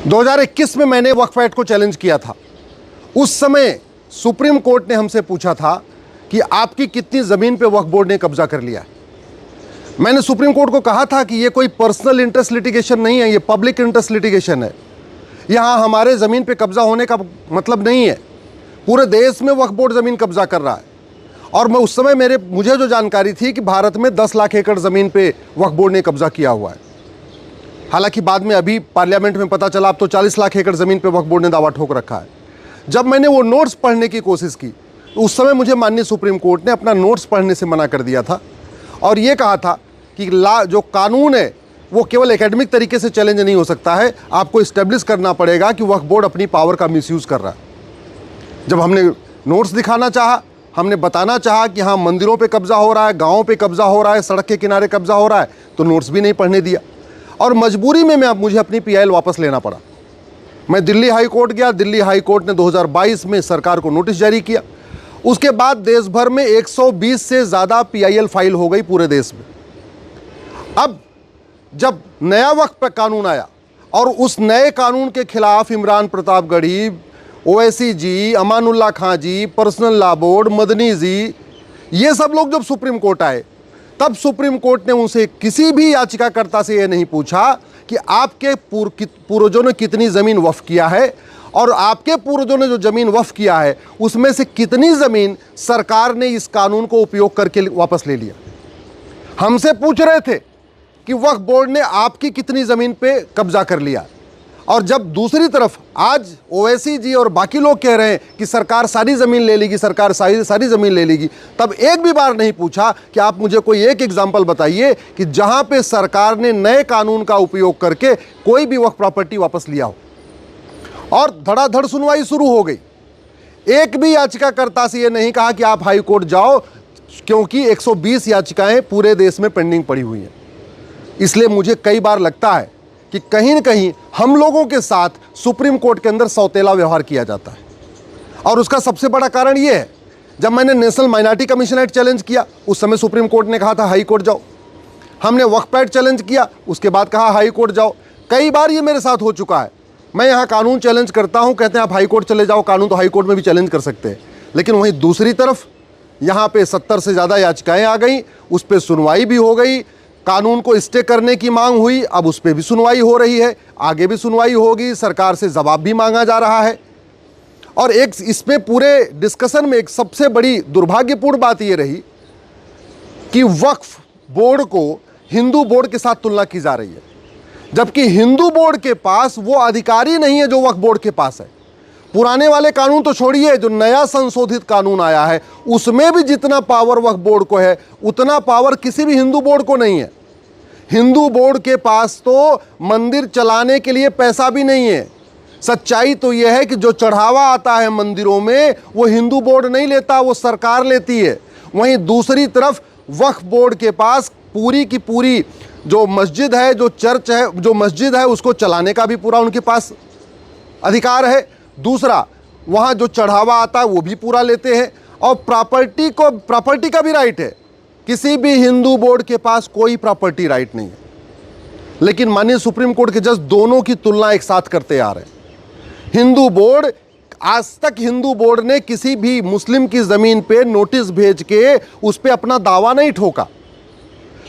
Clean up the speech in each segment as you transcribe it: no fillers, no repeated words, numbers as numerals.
2021 में मैंने वक्फ एक्ट को चैलेंज किया था। उस समय सुप्रीम कोर्ट ने हमसे पूछा था कि आपकी कितनी ज़मीन पे वक्फ बोर्ड ने कब्जा कर लिया है। मैंने सुप्रीम कोर्ट को कहा था कि ये कोई पर्सनल इंटरेस्ट लिटिगेशन नहीं है, ये पब्लिक इंटरेस्ट लिटिगेशन है। यहाँ हमारे ज़मीन पे कब्जा होने का मतलब नहीं है, पूरे देश में वक्फ बोर्ड ज़मीन कब्जा कर रहा है। और मैं उस समय मुझे जो जानकारी थी कि भारत में 10 लाख एकड़ ज़मीन पे वक्फ बोर्ड ने कब्जा किया हुआ है। हालांकि बाद में अभी पार्लियामेंट में पता चला अब तो 40 लाख एकड़ ज़मीन पे वक्फ बोर्ड ने दावा ठोक रखा है। जब मैंने वो नोट्स पढ़ने की कोशिश की तो उस समय मुझे माननीय सुप्रीम कोर्ट ने अपना नोट्स पढ़ने से मना कर दिया था और ये कहा था कि जो कानून है वो केवल एकेडमिक तरीके से चैलेंज नहीं हो सकता है, आपको इस्टेब्लिश करना पड़ेगा कि वक्फ बोर्ड अपनी पावर का मिसयूज़ कर रहा है। जब हमने नोट्स दिखाना चाहा, हमने बताना चाहा कि हाँ मंदिरों पे कब्जा हो रहा है, गाँव पे कब्जा हो रहा है, सड़क के किनारे कब्जा हो रहा है, तो नोट्स भी नहीं पढ़ने दिया और मजबूरी में मुझे अपनी PIL वापस लेना पड़ा। मैं दिल्ली हाई कोर्ट गया। दिल्ली हाई कोर्ट ने 2022 में सरकार को नोटिस जारी किया। उसके बाद देश भर में 120 से ज़्यादा PIL फाइल हो गई पूरे देश में। अब जब नया वक्फ कानून आया और उस नए कानून के खिलाफ इमरान प्रतापगढ़ी, ओवैसी जी, अमानुल्लाह खां जी, पर्सनल लॉ बोर्ड, मदनी जी, ये सब लोग जब सुप्रीम कोर्ट आए तब सुप्रीम कोर्ट ने उनसे किसी भी याचिकाकर्ता से यह नहीं पूछा कि आपके पूर्वजों ने कितनी ज़मीन वक्फ किया है और आपके पूर्वजों ने जो ज़मीन वक्फ किया है उसमें से कितनी ज़मीन सरकार ने इस कानून को उपयोग करके वापस ले लिया। हमसे पूछ रहे थे कि वक्फ बोर्ड ने आपकी कितनी ज़मीन पे कब्जा कर लिया, और जब दूसरी तरफ आज ओवैसी जी और बाकी लोग कह रहे हैं कि सरकार सारी ज़मीन ले लेगी, सरकार सारी ज़मीन ले लेगी, तब एक भी बार नहीं पूछा कि आप मुझे कोई एक एग्जाम्पल बताइए कि जहां पे सरकार ने नए कानून का उपयोग करके कोई भी वक्फ प्रॉपर्टी वापस लिया हो। और धड़ाधड़ सुनवाई शुरू हो गई। एक भी याचिकाकर्ता से ये नहीं कहा कि आप हाई कोर्ट जाओ, क्योंकि 120 याचिकाएं पूरे देश में पेंडिंग पड़ी हुई हैं। इसलिए मुझे कई बार लगता है कि कहीं न कहीं हम लोगों के साथ सुप्रीम कोर्ट के अंदर सौतेला व्यवहार किया जाता है। और उसका सबसे बड़ा कारण ये है, जब मैंने national minority commission act challenge किया उस समय सुप्रीम कोर्ट ने कहा था हाई कोर्ट जाओ। हमने वक्फ एक्ट चैलेंज किया, उसके बाद कहा हाई कोर्ट जाओ। कई बार ये मेरे साथ हो चुका है। मैं यहाँ कानून चैलेंज करता हूँ, कहते हैं आप हाई कोर्ट चले जाओ, कानून तो हाई कोर्ट में भी चैलेंज कर सकते हैं। लेकिन वहीं दूसरी तरफ यहाँ पे 70 से ज़्यादा याचिकाएँ आ गई, उस पर सुनवाई भी हो गई, कानून को स्टे करने की मांग हुई, अब उस पर भी सुनवाई हो रही है, आगे भी सुनवाई होगी, सरकार से जवाब भी मांगा जा रहा है। और एक इसमें पूरे डिस्कशन में एक सबसे बड़ी दुर्भाग्यपूर्ण बात ये रही कि वक्फ बोर्ड को हिंदू बोर्ड के साथ तुलना की जा रही है, जबकि हिंदू बोर्ड के पास वो अधिकारी नहीं है जो वक्फ बोर्ड के पास है। पुराने वाले कानून तो छोड़िए, जो नया संशोधित कानून आया है उसमें भी जितना पावर वक्फ बोर्ड को है उतना पावर किसी भी हिंदू बोर्ड को नहीं है। हिंदू बोर्ड के पास तो मंदिर चलाने के लिए पैसा भी नहीं है। सच्चाई तो यह है कि जो चढ़ावा आता है मंदिरों में वो हिंदू बोर्ड नहीं लेता, वो सरकार लेती है। वहीं दूसरी तरफ वक्फ बोर्ड के पास पूरी की पूरी जो मस्जिद है, जो चर्च है, जो मस्जिद है उसको चलाने का भी पूरा उनके पास अधिकार है। दूसरा, वहाँ जो चढ़ावा आता है वो भी पूरा लेते हैं और प्रॉपर्टी का भी राइट है। किसी भी हिंदू बोर्ड के पास कोई प्रॉपर्टी राइट नहीं है। लेकिन माननीय सुप्रीम कोर्ट के जज दोनों की तुलना एक साथ करते आ रहे हैं। हिंदू बोर्ड, आज तक हिंदू बोर्ड ने किसी भी मुस्लिम की ज़मीन पे नोटिस भेज के उस पर अपना दावा नहीं ठोका,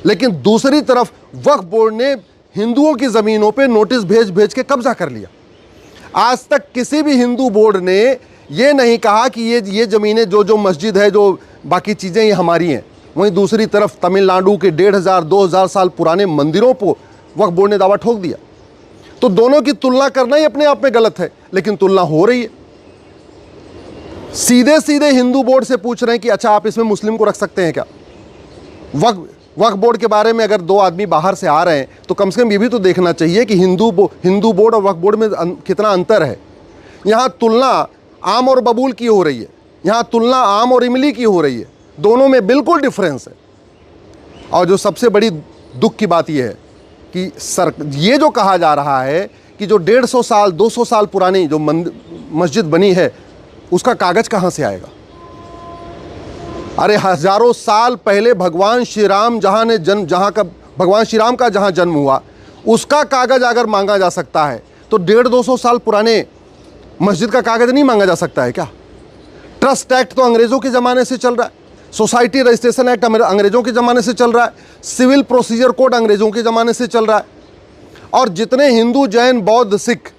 लेकिन दूसरी तरफ वक्फ बोर्ड ने हिंदुओं की ज़मीनों पे नोटिस भेज के कब्जा कर लिया। आज तक किसी भी हिंदू बोर्ड ने ये नहीं कहा कि ये ज़मीनें, जो मस्जिद है, जो बाकी चीज़ें ये हमारी हैं। वहीं दूसरी तरफ तमिलनाडु के 1500-2000 साल पुराने मंदिरों को वक्फ बोर्ड ने दावा ठोक दिया। तो दोनों की तुलना करना ही अपने आप में गलत है, लेकिन तुलना हो रही है। सीधे सीधे हिंदू बोर्ड से पूछ रहे हैं कि अच्छा आप इसमें मुस्लिम को रख सकते हैं क्या। वक्फ बोर्ड के बारे में अगर दो आदमी बाहर से आ रहे हैं तो कम से कम ये भी तो देखना चाहिए कि हिंदू बोर्ड और वक्फ बोर्ड में कितना अंतर है। यहाँ तुलना आम और बबूल की हो रही है, यहाँ तुलना आम और इमली की हो रही है। दोनों में बिल्कुल डिफरेंस है। और जो सबसे बड़ी दुख की बात यह है कि ये जो कहा जा रहा है कि जो 150 साल 200 साल पुरानी जो मस्जिद बनी है उसका कागज़ कहाँ से आएगा। अरे हजारों साल पहले भगवान श्री राम भगवान श्री राम का जहाँ जन्म हुआ उसका कागज़ अगर मांगा जा सकता है तो 150-200 साल पुराने मस्जिद का कागज नहीं मांगा जा सकता है क्या? ट्रस्ट एक्ट तो अंग्रेजों के ज़माने से चल रहा है, सोसाइटी रजिस्ट्रेशन एक्ट अंग्रेजों के ज़माने से चल रहा है, सिविल प्रोसीजर कोड अंग्रेजों के ज़माने से चल रहा है। और जितने हिंदू, जैन, बौद्ध, सिख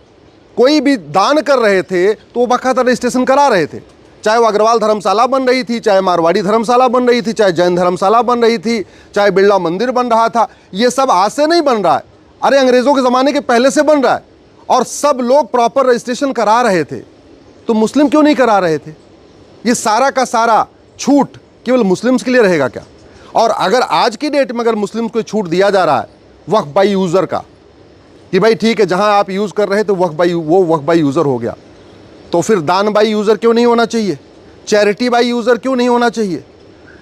कोई भी दान कर रहे थे तो वो बाकायदा रजिस्ट्रेशन करा रहे थे, चाहे वो अग्रवाल धर्मशाला बन रही थी, चाहे मारवाड़ी धर्मशाला बन रही थी, चाहे जैन धर्मशाला बन रही थी, चाहे बिरला मंदिर बन रहा था। ये सब आज से नहीं बन रहा है, अरे अंग्रेज़ों के ज़माने के पहले से बन रहा है, और सब लोग प्रॉपर रजिस्ट्रेशन करा रहे थे। तो मुस्लिम क्यों नहीं करा रहे थे? ये सारा का सारा छूट केवल मुस्लिम्स के लिए रहेगा क्या? और अगर आज की डेट में अगर मुस्लिम्स को छूट दिया जा रहा है वक्फ बाई यूज़र का, कि भाई ठीक है जहां आप यूज़ कर रहे थे वक्फ बाई यूज़र हो गया, तो फिर दान बाई यूज़र क्यों नहीं होना चाहिए? चैरिटी बाई यूज़र क्यों नहीं होना चाहिए?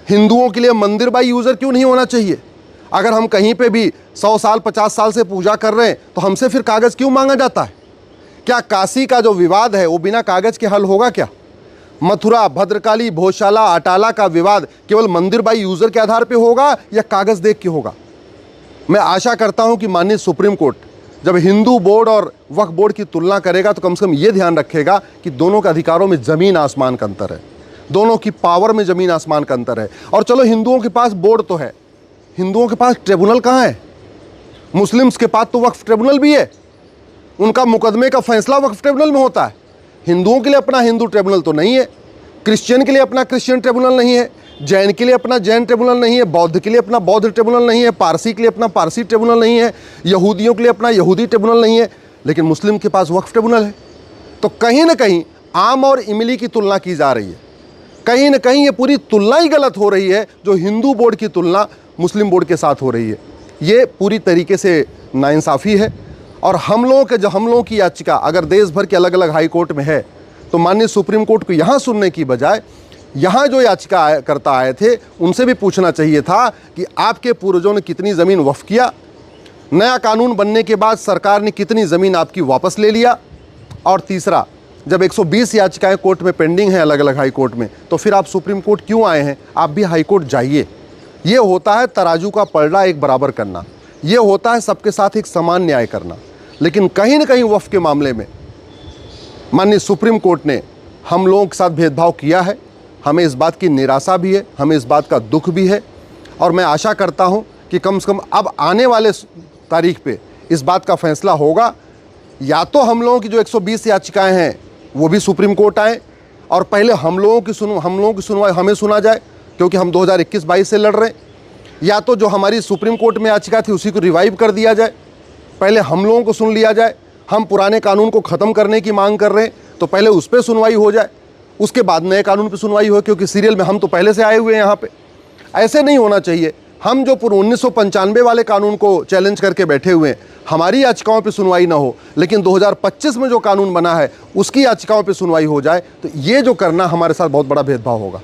हिंदुओं के लिए मंदिर बाई यूज़र क्यों नहीं होना चाहिए? अगर हम कहीं पे भी 100 साल 50 साल से पूजा कर रहे हैं तो हमसे फिर कागज़ क्यों मांगा जाता है? क्या काशी का जो विवाद है वो बिना कागज़ के हल होगा क्या? मथुरा, भद्रकाली, भोजशाला, अटाला का विवाद केवल मंदिर बाई यूज़र के आधार पे होगा या कागज़ देख के होगा? मैं आशा करता हूं कि माननीय सुप्रीम कोर्ट जब हिंदू बोर्ड और वक्फ बोर्ड की तुलना करेगा तो कम से कम ये ध्यान रखेगा कि दोनों के अधिकारों में ज़मीन आसमान का अंतर है, दोनों की पावर में ज़मीन आसमान का अंतर है। और चलो हिंदुओं के पास बोर्ड तो है, हिंदुओं के पास ट्रिब्यूनल कहाँ है? मुस्लिम्स के पास तो वक्फ ट्रिब्यूनल भी है, उनका मुकदमे का फैसला वक्फ ट्रिब्यूनल में होता है। हिंदुओं के लिए अपना हिंदू ट्रिब्यूनल तो नहीं है, क्रिश्चियन के लिए अपना क्रिश्चियन ट्रिब्यूनल नहीं है, जैन के लिए अपना जैन ट्रिब्यूनल नहीं है, बौद्ध के लिए अपना बौद्ध ट्रिब्यूनल नहीं है, पारसी के लिए अपना पारसी ट्रिब्यूनल नहीं है, यहूदियों के लिए अपना यहूदी ट्रिब्यूनल नहीं है, लेकिन मुस्लिम के पास वक्फ ट्रिब्यूनल है। तो कहीं ना कहीं आम और इमली की तुलना की जा रही है, कहीं ना कहीं ये पूरी तुलना ही गलत हो रही है, जो हिंदू बोर्ड की तुलना मुस्लिम बोर्ड के साथ हो रही है। ये पूरी तरीके से नाइंसाफ़ी है। और हम लोगों की याचिका अगर देश भर के अलग अलग हाई कोर्ट में है तो माननीय सुप्रीम कोर्ट को यहाँ सुनने की बजाय यहाँ जो याचिका करता आए थे उनसे भी पूछना चाहिए था कि आपके पूर्वजों ने कितनी ज़मीन वक्फ किया, नया कानून बनने के बाद सरकार ने कितनी ज़मीन आपकी वापस ले लिया, और तीसरा जब 120 याचिकाएं कोर्ट में पेंडिंग हैं अलग अलग हाई कोर्ट में, तो फिर आप सुप्रीम कोर्ट क्यों आए हैं? आप भी हाई कोर्ट जाइए। ये होता है तराजू का पलड़ा एक बराबर करना, ये होता है सबके साथ एक समान न्याय करना। लेकिन कहीं ना कहीं वक्फ के मामले में माननीय सुप्रीम कोर्ट ने हम लोगों के साथ भेदभाव किया है। हमें इस बात की निराशा भी है, हमें इस बात का दुख भी है, और मैं आशा करता हूं कि कम से कम अब आने वाले तारीख पे इस बात का फैसला होगा। या तो हम लोगों की जो 120 याचिकाएं हैं वो भी सुप्रीम कोर्ट आए और पहले हम लोगों की सुनवाई हमें सुना जाए, क्योंकि हम 2021-22 से लड़ रहे हैं, या तो जो हमारी सुप्रीम कोर्ट में याचिका थी उसी को रिवाइव कर दिया जाए, पहले हम लोगों को सुन लिया जाए। हम पुराने कानून को ख़त्म करने की मांग कर रहे हैं तो पहले उस पर सुनवाई हो जाए, उसके बाद नए कानून पे सुनवाई हो, क्योंकि सीरियल में हम तो पहले से आए हुए हैं यहाँ पे। ऐसे नहीं होना चाहिए। हम जो 1995 वाले कानून को चैलेंज करके बैठे हुए हैं, हमारी याचिकाओं पे सुनवाई ना हो, लेकिन 2025 में जो कानून बना है उसकी याचिकाओं पे सुनवाई हो जाए, तो ये जो करना हमारे साथ बहुत बड़ा भेदभाव होगा।